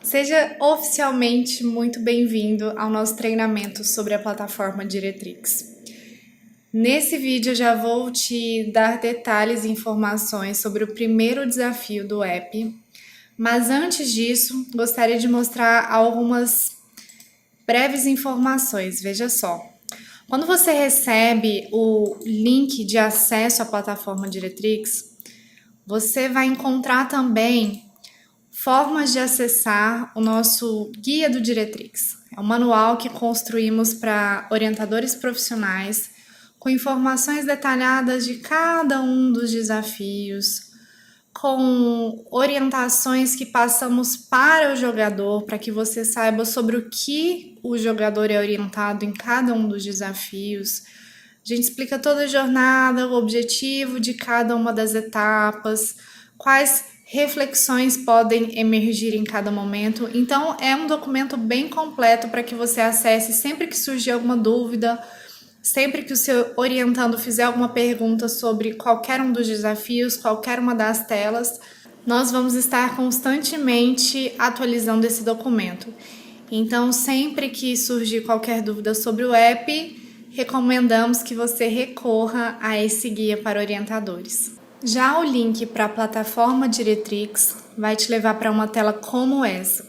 Seja oficialmente muito bem-vindo ao nosso treinamento sobre a plataforma Diretrix. Nesse vídeo eu já vou te dar detalhes e informações sobre o primeiro desafio do app, mas antes disso, gostaria de mostrar algumas breves informações. Veja só, quando você recebe o link de acesso à plataforma Diretrix, você vai encontrar também formas de acessar o nosso Guia do Diretrix. É um manual que construímos para orientadores profissionais, com informações detalhadas de cada um dos desafios, com orientações que passamos para o jogador, para que você saiba sobre o que o jogador é orientado em cada um dos desafios. A gente explica toda a jornada, o objetivo de cada uma das etapas, quais reflexões podem emergir em cada momento. Então, é um documento bem completo para que você acesse sempre que surgir alguma dúvida, sempre que o seu orientando fizer alguma pergunta sobre qualquer um dos desafios, qualquer uma das telas, nós vamos estar constantemente atualizando esse documento. Então, sempre que surgir qualquer dúvida sobre o app, recomendamos que você recorra a esse guia para orientadores. Já o link para a plataforma Diretrix vai te levar para uma tela como essa.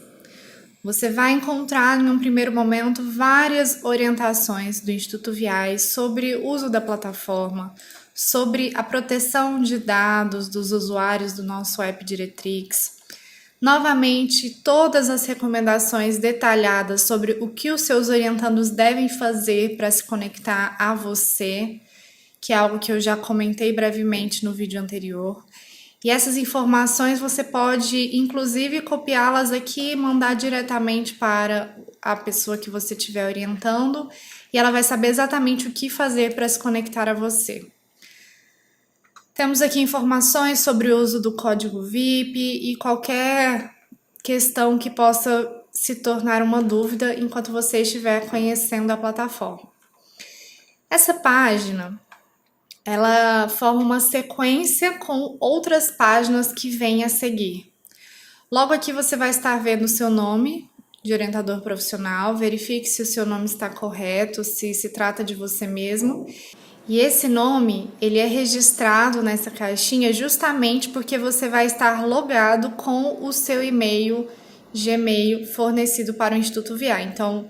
Você vai encontrar em um primeiro momento várias orientações do Instituto Viais sobre o uso da plataforma, sobre a proteção de dados dos usuários do nosso app Diretrix. Novamente, todas as recomendações detalhadas sobre o que os seus orientandos devem fazer para se conectar a você, que é algo que eu já comentei brevemente no vídeo anterior. E essas informações você pode, inclusive, copiá-las aqui e mandar diretamente para a pessoa que você estiver orientando, e ela vai saber exatamente o que fazer para se conectar a você. Temos aqui informações sobre o uso do código VIP e qualquer questão que possa se tornar uma dúvida enquanto você estiver conhecendo a plataforma. Essa página, ela forma uma sequência com outras páginas que vêm a seguir. Logo aqui você vai estar vendo o seu nome de orientador profissional, verifique se o seu nome está correto, se se trata de você mesmo. E esse nome, ele é registrado nessa caixinha justamente porque você vai estar logado com o seu e-mail Gmail fornecido para o Instituto VI. Então,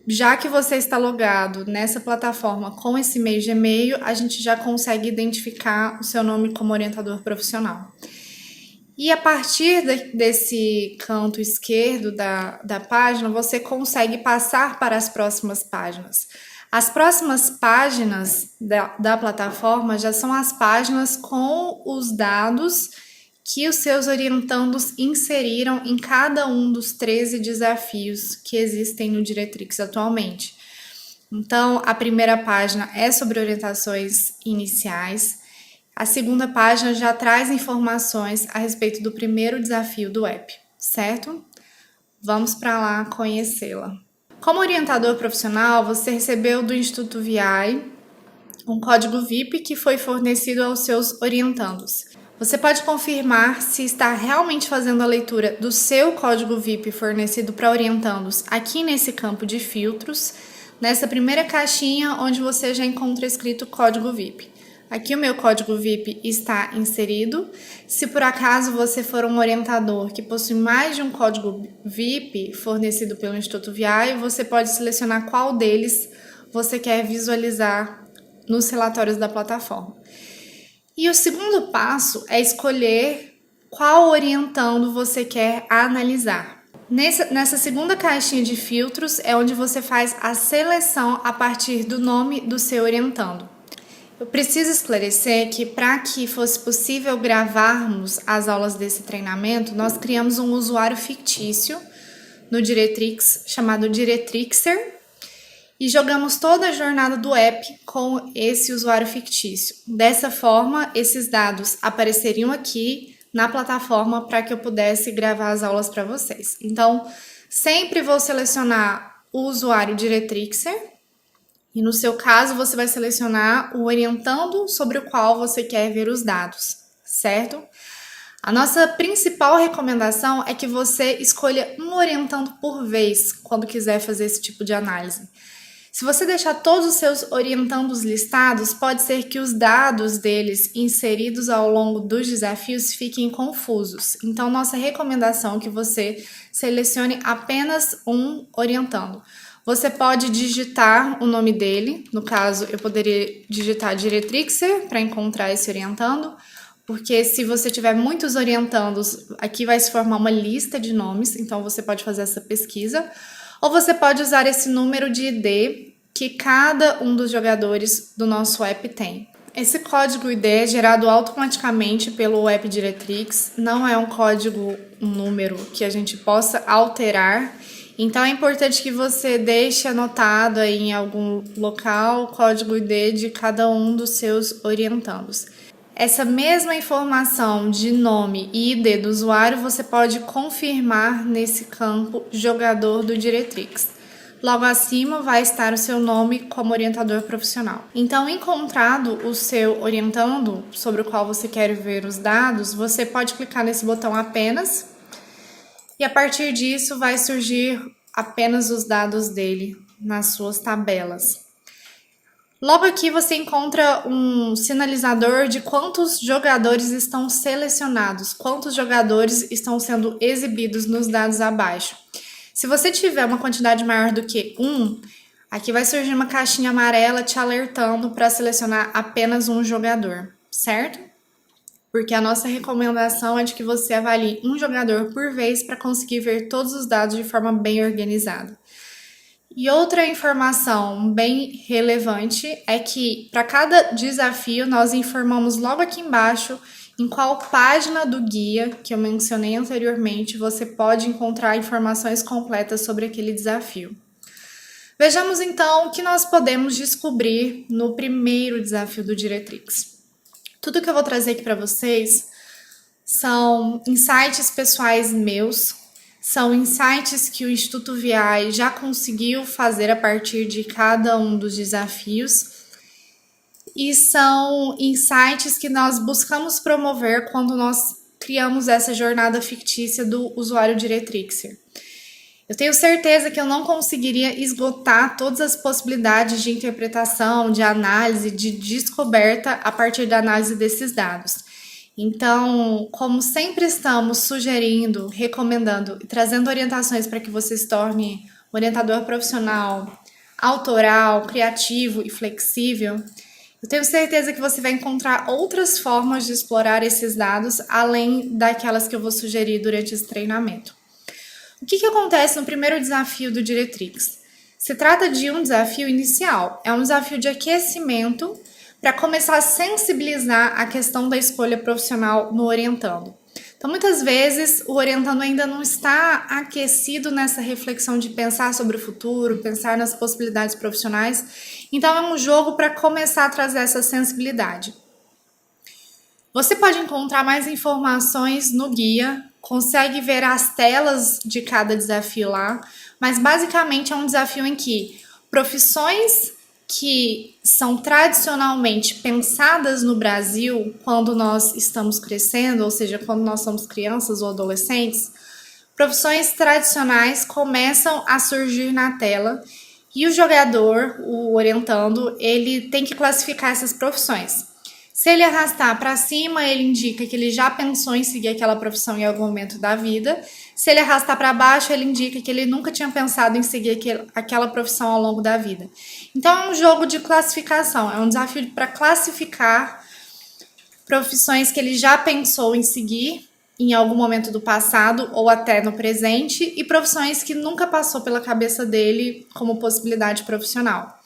já que você está logado nessa plataforma com esse e-mail Gmail, a gente já consegue identificar o seu nome como orientador profissional. E a partir desse canto esquerdo da página, você consegue passar para as próximas páginas. As próximas páginas da plataforma já são as páginas com os dados que os seus orientandos inseriram em cada um dos 13 desafios que existem no Diretrix atualmente. Então, a primeira página é sobre orientações iniciais, a segunda página já traz informações a respeito do primeiro desafio do app, certo? Vamos para lá conhecê-la. Como orientador profissional, você recebeu do Instituto VI um código VIP que foi fornecido aos seus orientandos. Você pode confirmar se está realmente fazendo a leitura do seu código VIP fornecido para orientandos aqui nesse campo de filtros, nessa primeira caixinha onde você já encontra escrito código VIP. Aqui o meu código VIP está inserido. Se por acaso você for um orientador que possui mais de um código VIP fornecido pelo Instituto VI, você pode selecionar qual deles você quer visualizar nos relatórios da plataforma. E o segundo passo é escolher qual orientando você quer analisar. Nessa segunda caixinha de filtros é onde você faz a seleção a partir do nome do seu orientando. Eu preciso esclarecer que para que fosse possível gravarmos as aulas desse treinamento, nós criamos um usuário fictício no Diretrix chamado Diretrixer e jogamos toda a jornada do app com esse usuário fictício. Dessa forma, esses dados apareceriam aqui na plataforma para que eu pudesse gravar as aulas para vocês. Então, sempre vou selecionar o usuário Diretrixer. E no seu caso, você vai selecionar o orientando sobre o qual você quer ver os dados, certo? A nossa principal recomendação é que você escolha um orientando por vez quando quiser fazer esse tipo de análise. Se você deixar todos os seus orientandos listados, pode ser que os dados deles inseridos ao longo dos desafios fiquem confusos. Então, nossa recomendação é que você selecione apenas um orientando. Você pode digitar o nome dele, no caso, eu poderia digitar Diretrixer para encontrar esse orientando, porque se você tiver muitos orientandos, aqui vai se formar uma lista de nomes, então você pode fazer essa pesquisa. Ou você pode usar esse número de ID que cada um dos jogadores do nosso app tem. Esse código ID é gerado automaticamente pelo app Diretrix, não é um código, um número que a gente possa alterar. Então é importante que você deixe anotado aí em algum local o código ID de cada um dos seus orientandos. Essa mesma informação de nome e ID do usuário você pode confirmar nesse campo jogador do Diretrix. Logo acima vai estar o seu nome como orientador profissional. Então, encontrado o seu orientando sobre o qual você quer ver os dados, você pode clicar nesse botão apenas e a partir disso vai surgir apenas os dados dele nas suas tabelas. Logo aqui você encontra um sinalizador de quantos jogadores estão selecionados, quantos jogadores estão sendo exibidos nos dados abaixo. Se você tiver uma quantidade maior do que 1, aqui vai surgir uma caixinha amarela te alertando para selecionar apenas um jogador, certo? Porque a nossa recomendação é de que você avalie um jogador por vez para conseguir ver todos os dados de forma bem organizada. E outra informação bem relevante é que para cada desafio nós informamos logo aqui embaixo em qual página do guia que eu mencionei anteriormente você pode encontrar informações completas sobre aquele desafio. Vejamos então o que nós podemos descobrir no primeiro desafio do Diretrix. Tudo que eu vou trazer aqui para vocês são insights pessoais meus, são insights que o Instituto VI já conseguiu fazer a partir de cada um dos desafios e são insights que nós buscamos promover quando nós criamos essa jornada fictícia do usuário Diretrixer. Eu tenho certeza que eu não conseguiria esgotar todas as possibilidades de interpretação, de análise, de descoberta a partir da análise desses dados. Então, como sempre estamos sugerindo, recomendando e trazendo orientações para que você se torne um orientador profissional, autoral, criativo e flexível, eu tenho certeza que você vai encontrar outras formas de explorar esses dados, além daquelas que eu vou sugerir durante esse treinamento. O que acontece no primeiro desafio do Diretrix? Se trata de um desafio inicial, é um desafio de aquecimento para começar a sensibilizar a questão da escolha profissional no orientando. Então, muitas vezes, o orientando ainda não está aquecido nessa reflexão de pensar sobre o futuro, pensar nas possibilidades profissionais. Então, é um jogo para começar a trazer essa sensibilidade. Você pode encontrar mais informações no guia, consegue ver as telas de cada desafio lá, mas basicamente é um desafio em que profissões que são tradicionalmente pensadas no Brasil quando nós estamos crescendo, ou seja, quando nós somos crianças ou adolescentes, profissões tradicionais começam a surgir na tela e o jogador, o orientando, ele tem que classificar essas profissões. Se ele arrastar para cima, ele indica que ele já pensou em seguir aquela profissão em algum momento da vida. Se ele arrastar para baixo, ele indica que ele nunca tinha pensado em seguir aquela profissão ao longo da vida. Então, é um jogo de classificação, é um desafio para classificar profissões que ele já pensou em seguir em algum momento do passado ou até no presente e profissões que nunca passou pela cabeça dele como possibilidade profissional.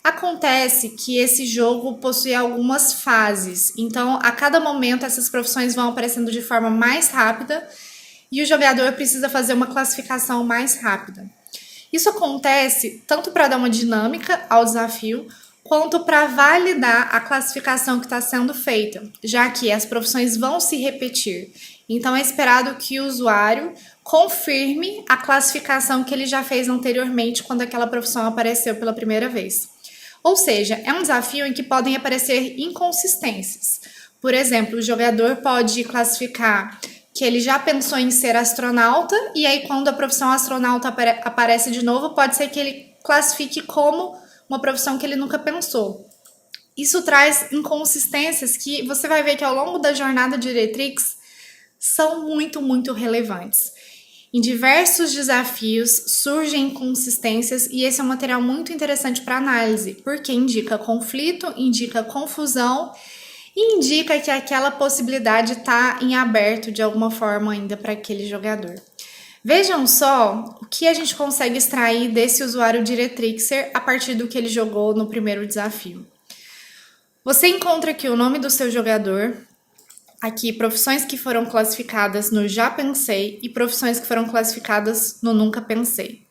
Acontece que esse jogo possui algumas fases, então a cada momento essas profissões vão aparecendo de forma mais rápida e o jogador precisa fazer uma classificação mais rápida. Isso acontece tanto para dar uma dinâmica ao desafio, quanto para validar a classificação que está sendo feita, já que as profissões vão se repetir. Então é esperado que o usuário confirme a classificação que ele já fez anteriormente quando aquela profissão apareceu pela primeira vez. Ou seja, é um desafio em que podem aparecer inconsistências. Por exemplo, o jogador pode classificar que ele já pensou em ser astronauta, e aí quando a profissão astronauta aparece de novo, pode ser que ele classifique como uma profissão que ele nunca pensou. Isso traz inconsistências que você vai ver que ao longo da jornada de Diretrix são muito, muito relevantes. Em diversos desafios surgem inconsistências e esse é um material muito interessante para análise, porque indica conflito, indica confusão e indica que aquela possibilidade está em aberto de alguma forma ainda para aquele jogador. Vejam só o que a gente consegue extrair desse usuário Diretrixer a partir do que ele jogou no primeiro desafio. Você encontra aqui o nome do seu jogador, aqui profissões que foram classificadas no Já Pensei e profissões que foram classificadas no Nunca Pensei.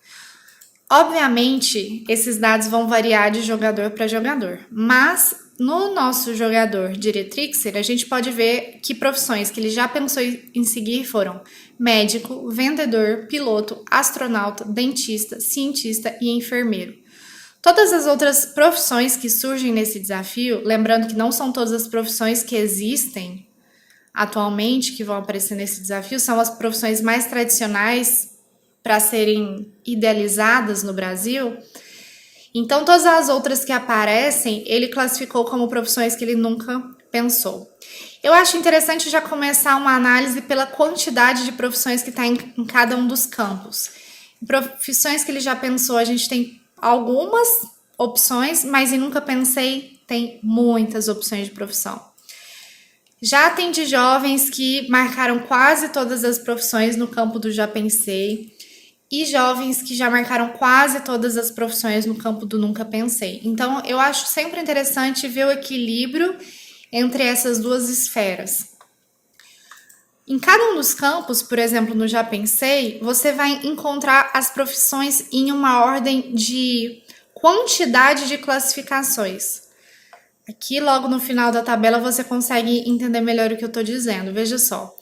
Obviamente, esses dados vão variar de jogador para jogador, mas no nosso jogador Diretrixer, a gente pode ver que profissões que ele já pensou em seguir foram médico, vendedor, piloto, astronauta, dentista, cientista e enfermeiro. Todas as outras profissões que surgem nesse desafio, lembrando que não são todas as profissões que existem atualmente que vão aparecer nesse desafio, são as profissões mais tradicionais para serem idealizadas no Brasil. Então, todas as outras que aparecem, ele classificou como profissões que ele nunca pensou. Eu acho interessante já começar uma análise pela quantidade de profissões que está em cada um dos campos. Em profissões que ele já pensou, a gente tem algumas opções, mas em Nunca Pensei tem muitas opções de profissão. Já atendi jovens que marcaram quase todas as profissões no campo do Já Pensei e jovens que já marcaram quase todas as profissões no campo do Nunca Pensei. Então, eu acho sempre interessante ver o equilíbrio entre essas duas esferas. Em cada um dos campos, por exemplo, no Já Pensei, você vai encontrar as profissões em uma ordem de quantidade de classificações. Aqui, logo no final da tabela, você consegue entender melhor o que eu estou dizendo. Veja só.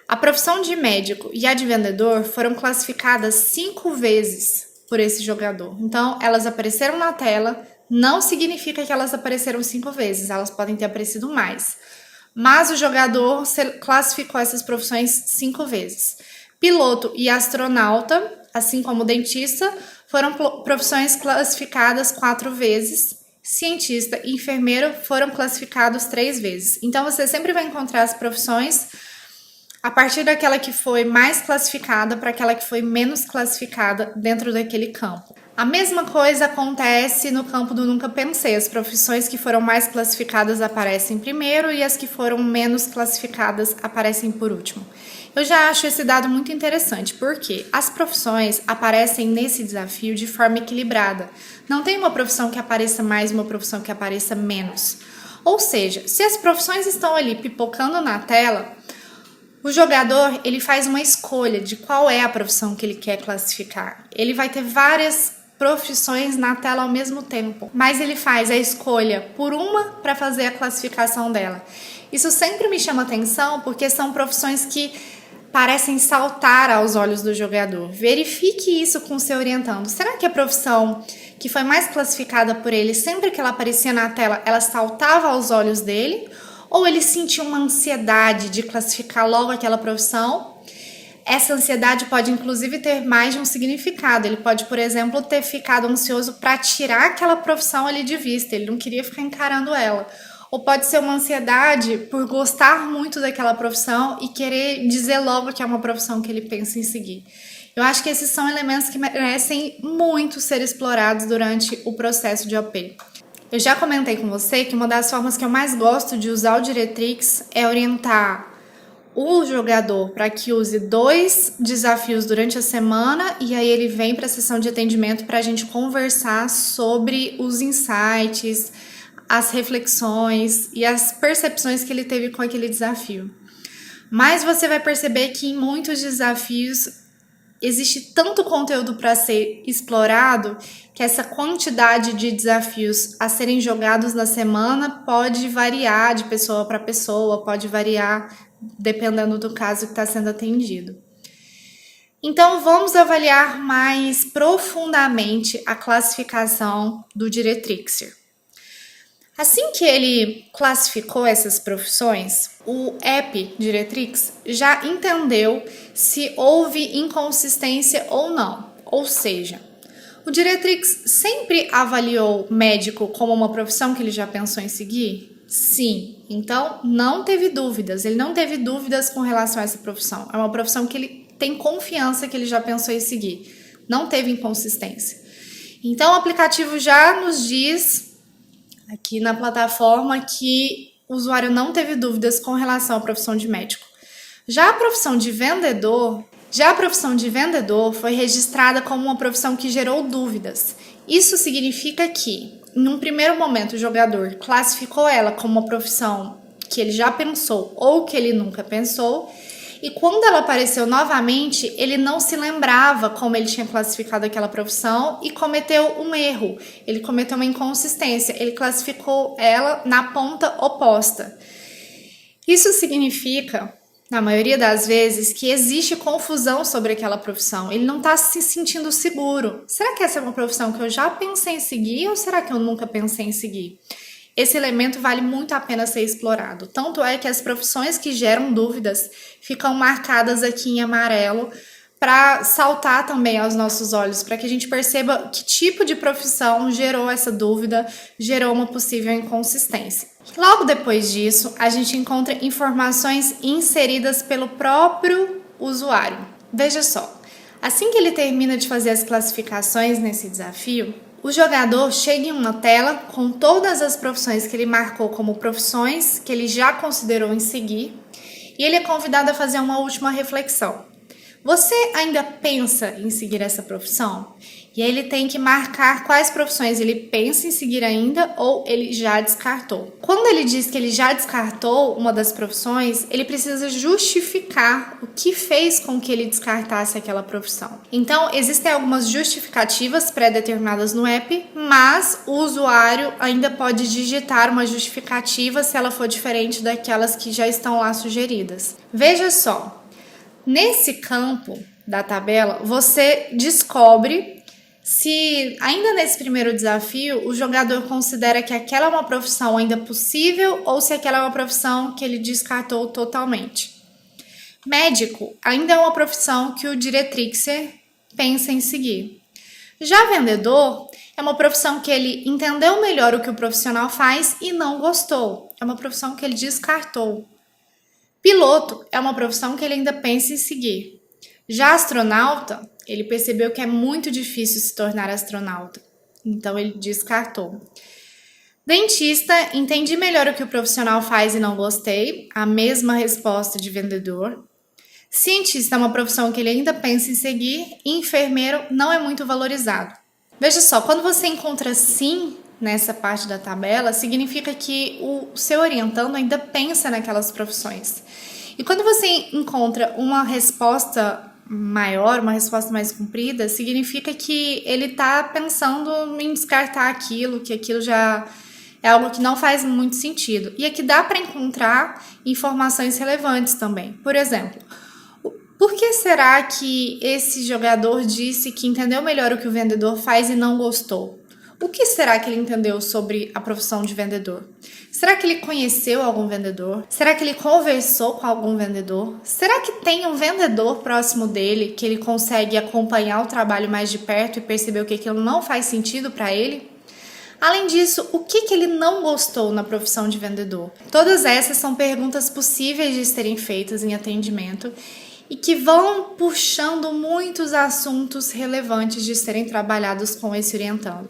A profissão de médico e a de vendedor foram classificadas 5 vezes por esse jogador. Então, elas apareceram na tela, não significa que elas apareceram 5 vezes, elas podem ter aparecido mais. Mas o jogador classificou essas profissões 5 vezes. Piloto e astronauta, assim como dentista, foram profissões classificadas 4 vezes. Cientista e enfermeiro foram classificados 3 vezes. Então, você sempre vai encontrar as profissões a partir daquela que foi mais classificada para aquela que foi menos classificada dentro daquele campo. A mesma coisa acontece no campo do Nunca Pensei. As profissões que foram mais classificadas aparecem primeiro e as que foram menos classificadas aparecem por último. Eu já acho esse dado muito interessante, porque as profissões aparecem nesse desafio de forma equilibrada. Não tem uma profissão que apareça mais e uma profissão que apareça menos. Ou seja, se as profissões estão ali pipocando na tela, o jogador ele faz uma escolha de qual é a profissão que ele quer classificar. Ele vai ter várias profissões na tela ao mesmo tempo, mas ele faz a escolha por uma para fazer a classificação dela. Isso sempre me chama atenção porque são profissões que parecem saltar aos olhos do jogador. Verifique isso com o seu orientando. Será que a profissão que foi mais classificada por ele, sempre que ela aparecia na tela, ela saltava aos olhos dele? Ou ele sentia uma ansiedade de classificar logo aquela profissão? Essa ansiedade pode, inclusive, ter mais de um significado. Ele pode, por exemplo, ter ficado ansioso para tirar aquela profissão ali de vista. Ele não queria ficar encarando ela. Ou pode ser uma ansiedade por gostar muito daquela profissão e querer dizer logo que é uma profissão que ele pensa em seguir. Eu acho que esses são elementos que merecem muito ser explorados durante o processo de OP. Eu já comentei com você que uma das formas que eu mais gosto de usar o Diretrix é orientar o jogador para que use 2 desafios durante a semana e aí ele vem para a sessão de atendimento para a gente conversar sobre os insights, as reflexões e as percepções que ele teve com aquele desafio. Mas você vai perceber que em muitos desafios existe tanto conteúdo para ser explorado que essa quantidade de desafios a serem jogados na semana pode variar de pessoa para pessoa, pode variar dependendo do caso que está sendo atendido. Então, vamos avaliar mais profundamente a classificação do Diretrixer. Assim que ele classificou essas profissões, o EP Diretrix já entendeu se houve inconsistência ou não. Ou seja, o Diretrix sempre avaliou médico como uma profissão que ele já pensou em seguir? Sim. Então, não teve dúvidas. Ele não teve dúvidas com relação a essa profissão. É uma profissão que ele tem confiança que ele já pensou em seguir. Não teve inconsistência. Então, o aplicativo já nos diz aqui na plataforma que o usuário não teve dúvidas com relação à profissão de médico. Já a profissão de vendedor foi registrada como uma profissão que gerou dúvidas. Isso significa que, em um primeiro momento, o jogador classificou ela como uma profissão que ele já pensou ou que ele nunca pensou, e quando ela apareceu novamente, ele não se lembrava como ele tinha classificado aquela profissão e cometeu um erro. Ele cometeu uma inconsistência, ele classificou ela na ponta oposta. Isso significa, na maioria das vezes, que existe confusão sobre aquela profissão. Ele não está se sentindo seguro. Será que essa é uma profissão que eu já pensei em seguir ou será que eu nunca pensei em seguir? Esse elemento vale muito a pena ser explorado. Tanto é que as profissões que geram dúvidas ficam marcadas aqui em amarelo para saltar também aos nossos olhos, para que a gente perceba que tipo de profissão gerou essa dúvida, gerou uma possível inconsistência. Logo depois disso, a gente encontra informações inseridas pelo próprio usuário. Veja só, assim que ele termina de fazer as classificações nesse desafio, o jogador chega em uma tela com todas as profissões que ele marcou como profissões que ele já considerou em seguir e ele é convidado a fazer uma última reflexão. Você ainda pensa em seguir essa profissão? E aí ele tem que marcar quais profissões ele pensa em seguir ainda ou ele já descartou. Quando ele diz que ele já descartou uma das profissões, ele precisa justificar o que fez com que ele descartasse aquela profissão. Então, existem algumas justificativas pré-determinadas no app, mas o usuário ainda pode digitar uma justificativa se ela for diferente daquelas que já estão lá sugeridas. Veja só, nesse campo da tabela, você descobre se, ainda nesse primeiro desafio, o jogador considera que aquela é uma profissão ainda possível ou se aquela é uma profissão que ele descartou totalmente. Médico ainda é uma profissão que o Diretrixer pensa em seguir. Já vendedor é uma profissão que ele entendeu melhor o que o profissional faz e não gostou. É uma profissão que ele descartou. Piloto é uma profissão que ele ainda pensa em seguir. Já astronauta, ele percebeu que é muito difícil se tornar astronauta, então ele descartou. Dentista, entendi melhor o que o profissional faz e não gostei, a mesma resposta de vendedor. Cientista é uma profissão que ele ainda pensa em seguir e enfermeiro não é muito valorizado. Veja só, quando você encontra sim nessa parte da tabela, significa que o seu orientando ainda pensa naquelas profissões. E quando você encontra uma resposta maior, uma resposta mais comprida, significa que ele está pensando em descartar aquilo, que aquilo já é algo que não faz muito sentido. E aqui dá para encontrar informações relevantes também. Por exemplo, por que será que esse jogador disse que entendeu melhor o que o vendedor faz e não gostou? O que será que ele entendeu sobre a profissão de vendedor? Será que ele conheceu algum vendedor? Será que ele conversou com algum vendedor? Será que tem um vendedor próximo dele que ele consegue acompanhar o trabalho mais de perto e perceber que aquilo não faz sentido para ele? Além disso, o que ele não gostou na profissão de vendedor? Todas essas são perguntas possíveis de serem feitas em atendimento e que vão puxando muitos assuntos relevantes de serem trabalhados com esse orientando.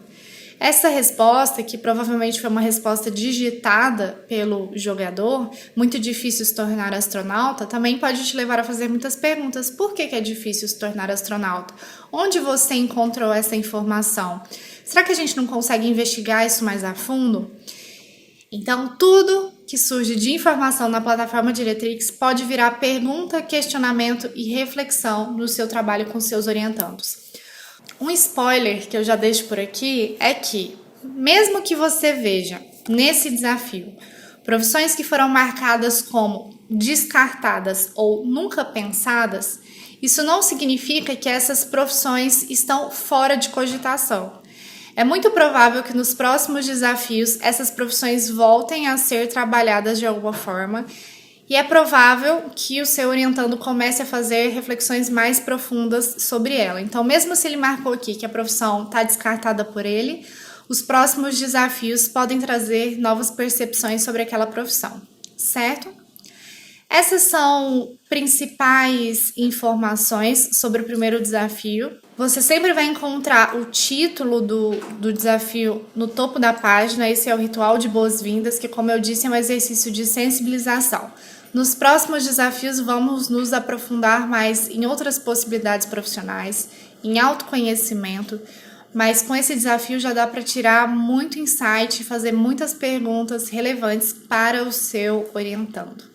Essa resposta, que provavelmente foi uma resposta digitada pelo jogador, muito difícil se tornar astronauta, também pode te levar a fazer muitas perguntas. Por que é difícil se tornar astronauta? Onde você encontrou essa informação? Será que a gente não consegue investigar isso mais a fundo? Então, tudo que surge de informação na plataforma Diretrix pode virar pergunta, questionamento e reflexão no seu trabalho com seus orientandos. Um spoiler que eu já deixo por aqui é que, mesmo que você veja nesse desafio profissões que foram marcadas como descartadas ou nunca pensadas, isso não significa que essas profissões estão fora de cogitação. É muito provável que nos próximos desafios essas profissões voltem a ser trabalhadas de alguma forma, e é provável que o seu orientando comece a fazer reflexões mais profundas sobre ela. Então, mesmo se ele marcou aqui que a profissão está descartada por ele, os próximos desafios podem trazer novas percepções sobre aquela profissão, certo? Essas são principais informações sobre o primeiro desafio. Você sempre vai encontrar o título do desafio no topo da página. Esse é o ritual de boas-vindas, que, como eu disse, é um exercício de sensibilização. Nos próximos desafios, vamos nos aprofundar mais em outras possibilidades profissionais, em autoconhecimento, mas com esse desafio já dá para tirar muito insight e fazer muitas perguntas relevantes para o seu orientando.